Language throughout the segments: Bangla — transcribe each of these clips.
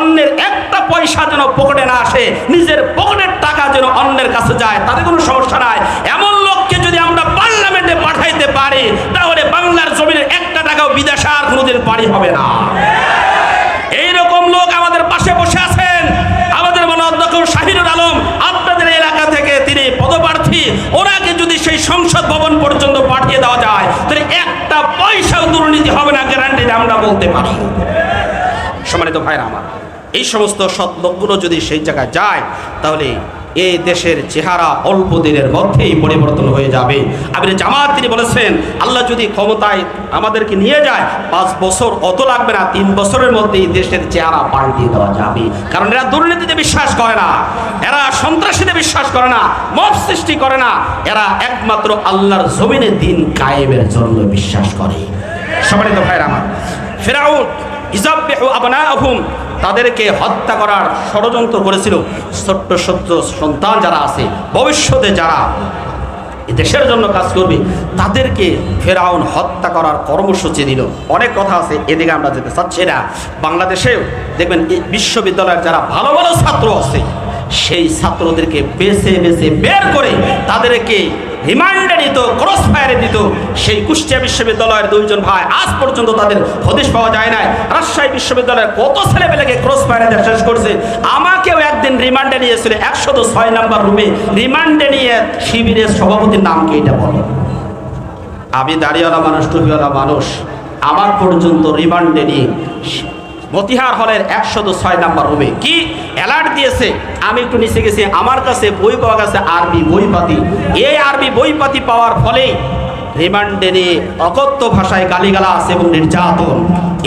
অন্যের একটা পয়সা যেন পকেটে না আসে, নিজের পকেটের টাকা যেন অন্যের কাছে যায়, তাতে কোনো সমস্যা নাই। এমন লোককে যদি আমরা পার্লামেন্টে পাঠাইতে পারি, তাহলে বাংলার জমিনের একটা টাকাও বিদেশে আর কোনোদিন পারি হবে না। এইরকম লোক আমাদের পাশে বসে আছেন। আমাদের অধ্যক্ষ শাহিনুর আলম আপনাদের এলাকা থেকে তিনি পদপ্রার্থী, ওনাকে যদি সেই সংসদ ভবন পর্যন্ত পাঠিয়ে দেওয়া যায়, তাহলে একটা পয়সাও দুর্নীতি হবে না, গ্যারান্টি আমরা বলতে পারি। সম্মানিত ভাইরা আমার, এই সমস্ত সৎ লোকগুলো যদি সেই জায়গায় যায়, তাহলে এই দেশের চেহারা অল্প দিনের মধ্যেই পরিবর্তন হয়ে যাবে। আমির জামাত তিনি বলেছেন, আল্লাহ যদি ক্ষমতায় আমাদেরকে নিয়ে যায়, 5 বছর অত লাগবে না, 3 বছরের মধ্যেই দেশের চেহারা পাল্টে দেওয়া যাবে। কারণ এরা দুর্নীতিতে বিশ্বাস করে না, এরা সন্ত্রাসীতে বিশ্বাস করে না, মব সৃষ্টি করে না, এরা একমাত্র আল্লাহর জমিনে দিন কায়েমের জন্য বিশ্বাস করে। সম্মানিত ভাইরা আমার, ফিরাউন ইযাববিহু আবনাআহুম, তাদেরকে হত্যা করার ষড়যন্ত্র করেছিল। ছোট্ট ছোট্ট সন্তান যারা আছে, ভবিষ্যতে যারা দেশের জন্য কাজ করবে, তাদেরকে ফেরাউন হত্যা করার কর্মসূচি দিল। অনেক কথা আছে, এদিকে আমরা যেতে চাচ্ছি না। বাংলাদেশেও দেখবেন বিশ্ববিদ্যালয়ের যারা ভালো ভালো ছাত্র আছে, সেই ছাত্রদেরকে বেছে বেছে বের করে তাদেরকে রিমান্ডে নিত, ক্রস ফায়ারে দিত। সেই কুষ্টিয়া বিশ্ববিদ্যালয়ের 2 জন ভাই আজ পর্যন্ত তাদের হদিশ পাওয়া যায় না। রাজশাহী বিশ্ববিদ্যালয়ের কত ছেলেমেয়েকে ক্রস ফায়ারে শেষ করছে। আমাকেও একদিন রিমান্ডে নিয়েছিল 106 নম্বর রুমে রিমান্ডে নিয়ে। শিবিরের সভাপতির নাম কি এটা বলো? আমি দাড়িওয়ালা মানুষ, টুপিওয়ালা মানুষ, আমার পর্যন্ত রিমান্ডে নিয়ে মতিহার হলের 106 নম্বর রুমে কি অ্যালার্ট দিয়েছে। আমি একটু নিচে গেছি, আমার কাছে বই পাওয়া গেছে, আরবি বইপাতি। এই আরবি বইপাতি পাওয়ার ফলে রিমান্ডে নিয়ে অকথ্য ভাষায় গালিগালাজ এবং নির্যাতন,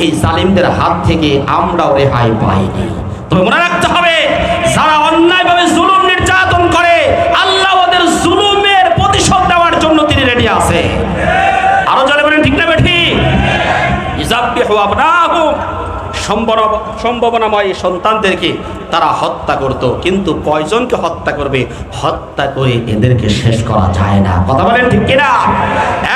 এই জালিমদের হাত থেকে আমরাও রেহাই পাইনি। তবে মনে রাখতে হবে, যারা অন্যায়ভাবে জুলুম নির্যাতন করে, আল্লাহ ওদের জুলুমের প্রতিশোধ দেওয়ার জন্য তিনি রেডি আছে। আরো জলে বলেন ঠিক না বেঠি? ইযাববিহু আবনাআহুম, সম্ভাবনাময় সন্তানদেরকে তারা হত্যা করত। কিন্তু কয়জনকে হত্যা করবে? হত্যা করে এদেরকে শেষ করা যায় না। কথা বলেন ঠিক কিনা?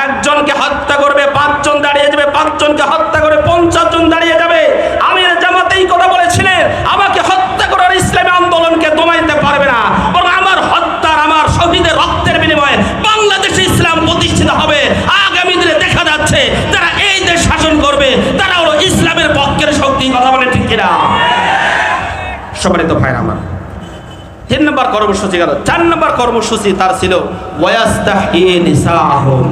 একজনকে হত্যা করবে 5 জন দাঁড়িয়ে যাবে, 5 জনকে হত্যা করে 50 জন দাঁড়িয়ে যাবে। আমির জামাত এই কথা বলেছিলেন, আমাকে হত্যা করার ইসলামী আন্দোলনকে দমাইতে পারবে না, বরং আমার হত্যার, আমার শহীদের রক্তের বিনিময়ে বাংলাদেশে ইসলাম প্রতিষ্ঠিত হবে। আগামী দিনে দেখা যাচ্ছে যারা এই দেশ শাসন করবে, তারা হলো ইসলামের পক্ষের শক্তি। কথা বলেন ঠিক কিনা? সম্মানিত ভাইরা আমার, 3 নম্বর কর্মসূচি গেল। 4 নম্বর কর্মসূচি তার ছিল ওয়াস্তাহি নিসাহুম,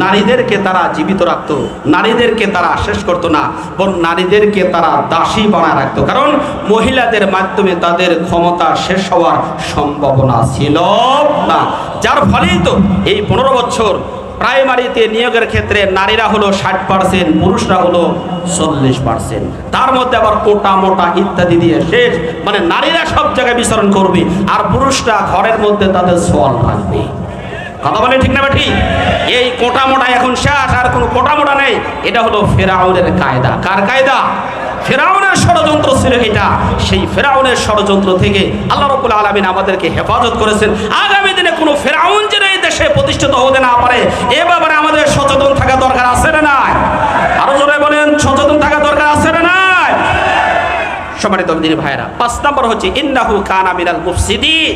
নারীদেরকে তারা জীবিত রাখতো, নারীদেরকে তারা শেষ করতো না, বরং নারীদেরকে তারা দাসী বানায় রাখতো। কারণ মহিলাদের মাধ্যমে তাদের ক্ষমতা শেষ হওয়ার সম্ভাবনা ছিল না। যার ফলেই তো এই 15 বছর প্রাইমারিতে নিয়োগের ক্ষেত্রে নারীরা হলো 60%, পুরুষরা হলো 40%। তার মধ্যে আবার কোটা মোটা ইত্যাদি দিয়ে শেষ, মানে নারীরা সব জায়গায় বিচরণ করবে আর পুরুষরা ঘরের মধ্যে তাদের সোয়াল রাখবে। কথা বলে ঠিক না ঠিক? এই কোটা মোটা এখন শেষ, আর কোনো কোটা মোটা নেই। এটা হলো ফেরাউনের কায়দা। কার কায়দা? ফেরাউনের ষড়যন্ত্র ছিল এটা। সেই ফেরাউনের ষড়যন্ত্র থেকে আল্লাহ রাব্বুল আলামিন আমাদেরকে হেফাজত করেছেন। আগামী দিনে কোনো ফেরাউন যেন এই দেশে প্রতিষ্ঠিত হতে না পারে, এ ব্যাপারে আমাদের সচেতন থাকা দরকার আছে না নাই? আরো জোরে বলেন, সচেতন থাকা দরকার আছে না নাই? সম্মানিত দিনী ভাইরা, 5 নম্বর হচ্ছে ইন্নাহু কানা মিনাল মুফসিদিন।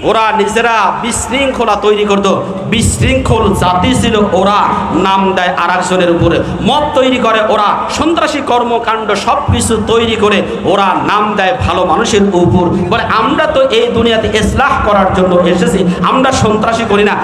ওরা নিজেরা বিশৃঙ্খলা তৈরি করত, বিশৃঙ্খল জাতি ছিল ওরা। নাম দেয় আরেকজনের উপরে, মত তৈরি করে ওরা, সন্ত্রাসী কর্মকাণ্ড সব কিছু তৈরি করে ওরা নাম দেয় ভালো মানুষের উপর। বলে আমরা তো এই দুনিয়াতে ইসলাহ করার জন্য এসেছি, আমরা সন্ত্রাসী করি না।